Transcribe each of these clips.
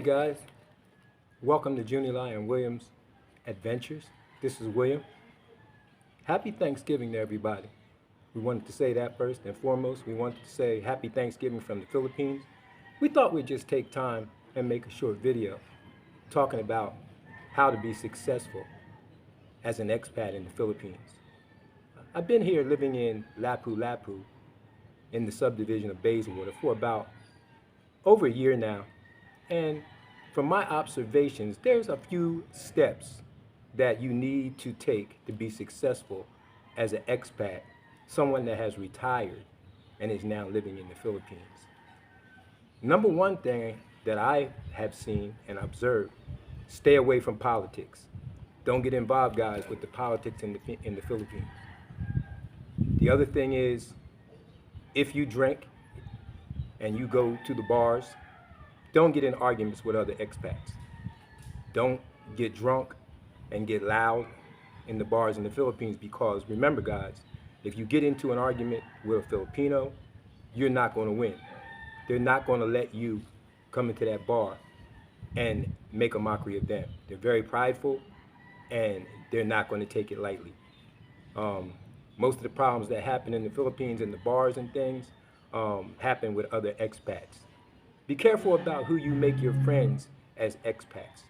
guys, welcome to Junior Lion Williams Adventures. This is William. Happy Thanksgiving to everybody. We wanted to say that first and foremost. We wanted to say Happy Thanksgiving from the Philippines. We thought we'd just take time and make a short video talking about how to be successful as an expat in the Philippines. I've been here living in Lapu-Lapu in the subdivision of Bayswater for about over a year now. And from my observations, there's a few steps that you need to take to be successful as an expat, someone that has retired and is now living in the Philippines. Number one thing that I have seen and observed, stay away from politics. Don't get involved, guys, with the politics in the Philippines. The other thing is, if you drink and you go to the bars, don't get in arguments with other expats. Don't get drunk and get loud in the bars in the Philippines, because remember, guys, if you get into an argument with a Filipino, you're not going to win. They're not going to let you come into that bar and make a mockery of them. They're very prideful and they're not going to take it lightly. Most of the problems that happen in the Philippines in the bars and things happen with other expats. Be careful about who you make your friends as expats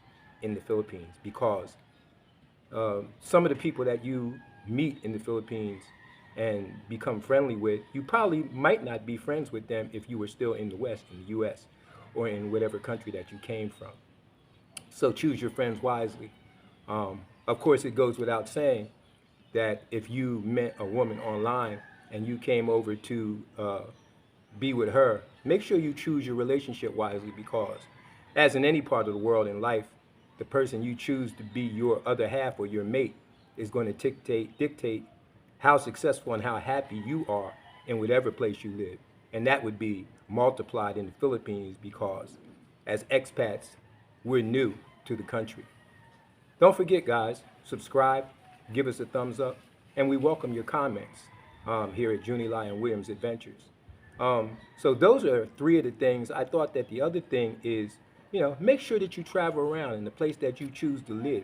in the Philippines, because some of the people that you meet in the Philippines and become friendly with, you probably might not be friends with them if you were still in the West, in the US, or in whatever country that you came from. So choose your friends wisely. Of course, it goes without saying that if you met a woman online and you came over to be with her, make sure you choose your relationship wisely, because as in any part of the world in life, the person you choose to be your other half or your mate is going to dictate how successful and how happy you are in whatever place you live. And that would be multiplied in the Philippines, because as expats, we're new to the country. Don't forget, guys, subscribe, give us a thumbs up, and we welcome your comments here at Junior Lion Williams Adventures. So those are three of the things. I thought that the other thing is, make sure that you travel around in the place that you choose to live.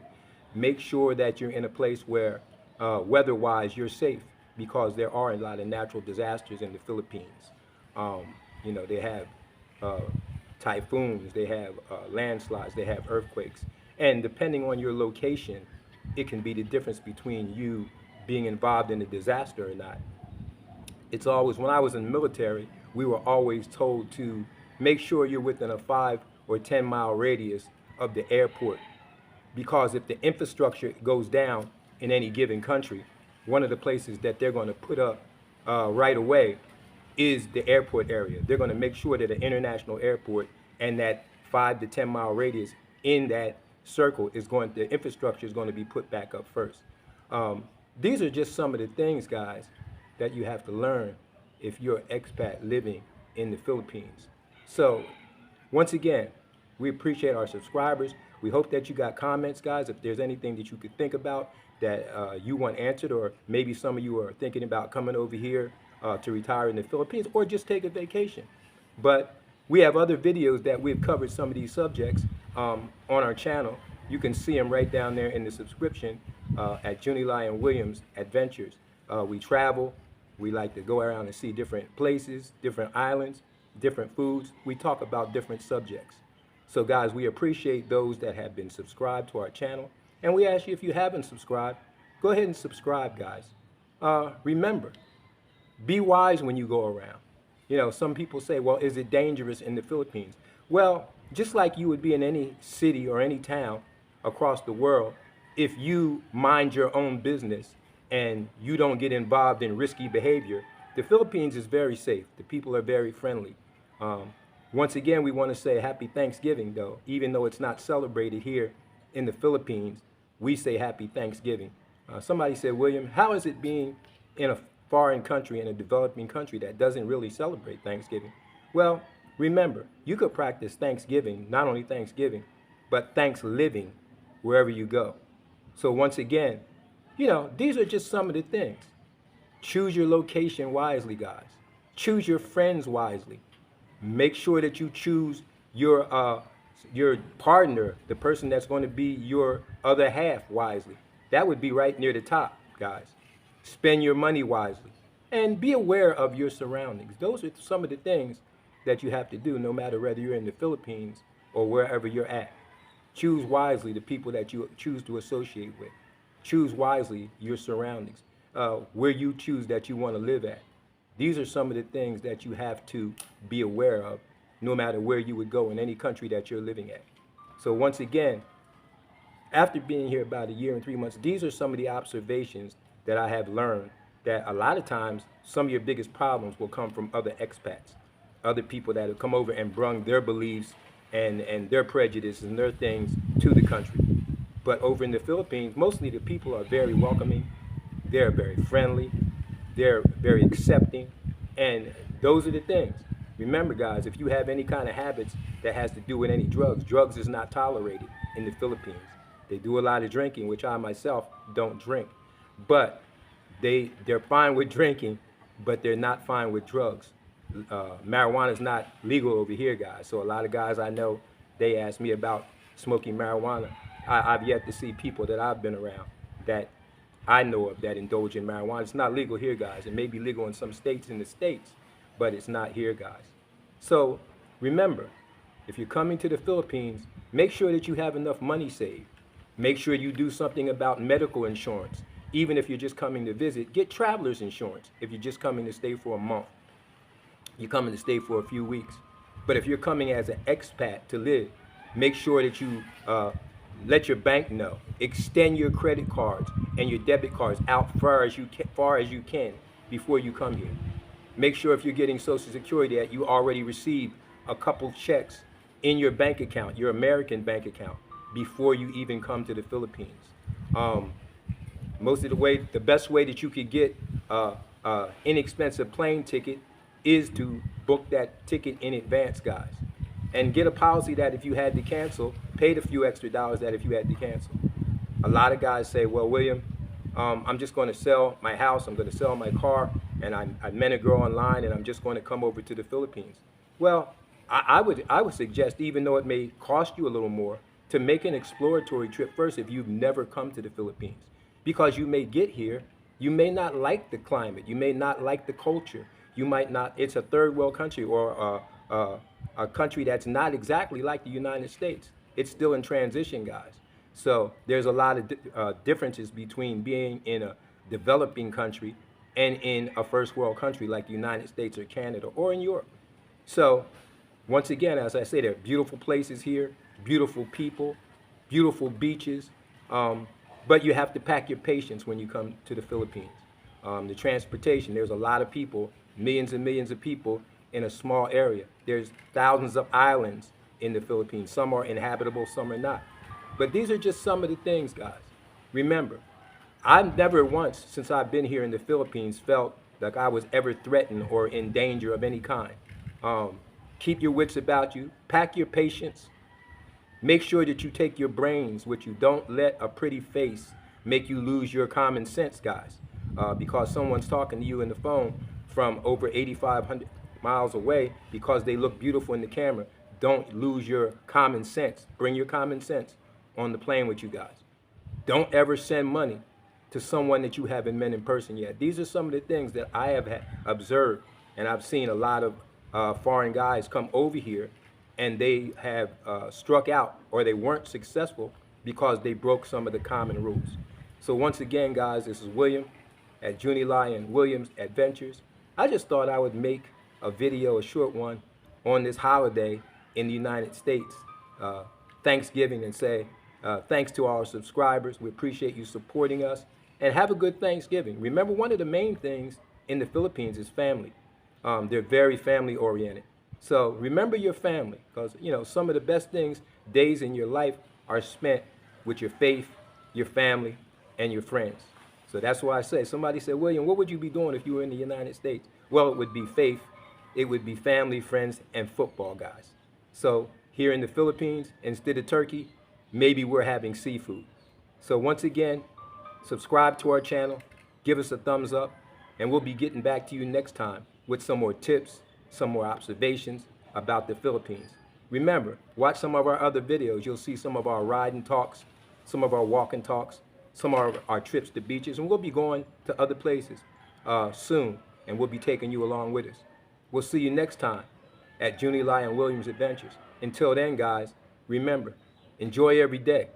Make sure that you're in a place where weather-wise you're safe, because there are a lot of natural disasters in the Philippines. They have typhoons, they have landslides, they have earthquakes. And depending on your location, it can be the difference between you being involved in a disaster or not. It's always, when I was in the military, we were always told to make sure you're within a 5 or 10 mile radius of the airport, because if the infrastructure goes down in any given country, one of the places that they're going to put up right away is the airport area. They're going to make sure that an international airport and that 5 to 10 mile radius in that circle the infrastructure is going to be put back up first. These are just some of the things, guys, that you have to learn if you're an expat living in the Philippines. So once again, we appreciate our subscribers. We hope that you got comments, guys. If there's anything that you could think about that you want answered, or maybe some of you are thinking about coming over here to retire in the Philippines, or just take a vacation. But we have other videos that we've covered some of these subjects on our channel. You can see them right down there in the subscription at Junior Lion Williams Adventures. We travel. We like to go around and see different places, different islands, different foods. We talk about different subjects. So guys, we appreciate those that have been subscribed to our channel. And we ask you, if you haven't subscribed, go ahead and subscribe, guys. Remember, be wise when you go around. Some people say, well, is it dangerous in the Philippines? Well, just like you would be in any city or any town across the world, if you mind your own business and you don't get involved in risky behavior, the Philippines is very safe. The people are very friendly. Once again, we want to say Happy Thanksgiving, though. Even though it's not celebrated here in the Philippines, we say Happy Thanksgiving. Somebody said, William, how is it being in a foreign country, in a developing country that doesn't really celebrate Thanksgiving? Well, remember, you could practice Thanksgiving, not only Thanksgiving, but thanks living wherever you go. So once again, these are just some of the things. Choose your location wisely, guys. Choose your friends wisely. Make sure that you choose your your partner, the person that's going to be your other half, wisely. That would be right near the top, guys. Spend your money wisely and be aware of your surroundings. Those are some of the things that you have to do no matter whether you're in the Philippines or wherever you're at. Choose wisely the people that you choose to associate with. Choose wisely your surroundings, where you choose that you want to live at. These are some of the things that you have to be aware of no matter where you would go in any country that you're living at. So once again, after being here about a year and 3 months, these are some of the observations that I have learned that a lot of times some of your biggest problems will come from other expats, other people that have come over and brung their beliefs and their prejudices and their things to the country. But over in the Philippines, mostly the people are very welcoming, they're very friendly, they're very accepting, and those are the things. Remember, guys, if you have any kind of habits that has to do with any drugs, drugs is not tolerated in the Philippines. They do a lot of drinking, which I myself don't drink, but they're fine with drinking, but they're not fine with drugs. Marijuana is not legal over here, guys. So a lot of guys I know, they ask me about smoking marijuana. I've yet to see people that I've been around that I know of that indulge in marijuana. It's not legal here, guys. It may be legal in some states in the States, but it's not here, guys. So remember, if you're coming to the Philippines, make sure that you have enough money saved. Make sure you do something about medical insurance. Even if you're just coming to visit, get traveler's insurance if you're just coming to stay for a month. You're coming to stay for a few weeks. But if you're coming as an expat to live, make sure that you let your bank know. Extend your credit cards and your debit cards out far as you can before you come here. Make sure if you're getting Social Security that you already received a couple checks in your bank account, your American bank account, before you even come to the Philippines. The best way that you could get inexpensive plane ticket is to book that ticket in advance, guys. And get a policy that if you had to cancel, pay the few extra dollars that if you had to cancel. A lot of guys say, well, William, I'm just going to sell my house, I'm going to sell my car, and I met a girl online, and I'm just going to come over to the Philippines. Well, I would suggest, even though it may cost you a little more, to make an exploratory trip first if you've never come to the Philippines. Because you may get here, you may not like the climate, you may not like the culture, you might not, it's a third world country or a country that's not exactly like the United States. It's still in transition, guys. So there's a lot of differences between being in a developing country and in a first world country like the United States or Canada or in Europe. So once again, as I say, there are beautiful places here, beautiful people, beautiful beaches, but you have to pack your patience when you come to the Philippines. The transportation, there's a lot of people, millions and millions of people in a small area. There's thousands of islands in the Philippines. Some are inhabitable, some are not. But these are just some of the things, guys. Remember, I've never once, since I've been here in the Philippines, felt like I was ever threatened or in danger of any kind. Keep your wits about you. Pack your patience. Make sure that you take your brains with you. Don't let a pretty face make you lose your common sense, guys. Because someone's talking to you in the phone from over 8,500 miles away because they look beautiful in the camera. Don't lose your common sense. Bring your common sense on the plane with you guys. Don't ever send money to someone that you haven't met in person yet. These are some of the things that I have observed, and I've seen a lot of foreign guys come over here and they have struck out or they weren't successful because they broke some of the common rules. So once again, guys, this is William at Junilai and Williams Adventures. I just thought I would make a video, a short one, on this holiday in the United States, Thanksgiving, and say thanks to our subscribers. We appreciate you supporting us, and have a good Thanksgiving. Remember, one of the main things in the Philippines is family. They're very family oriented. So remember your family, because some of the best days in your life are spent with your faith, your family, and your friends. So that's why I say, somebody said, William, what would you be doing if you were in the United States? Well, it would be faith, it would be family, friends, and football, guys. So here in the Philippines, instead of turkey, maybe we're having seafood. So once again, subscribe to our channel, give us a thumbs up, and we'll be getting back to you next time with some more tips, some more observations about the Philippines. Remember, watch some of our other videos. You'll see some of our riding talks, some of our walking talks, some of our trips to beaches, and we'll be going to other places soon, and we'll be taking you along with us. We'll see you next time at Junie Lyon Williams Adventures. Until then, guys, remember, enjoy every day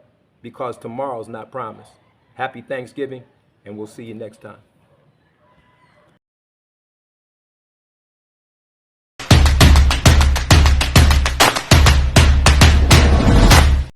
because tomorrow's not promised. Happy Thanksgiving, and we'll see you next time.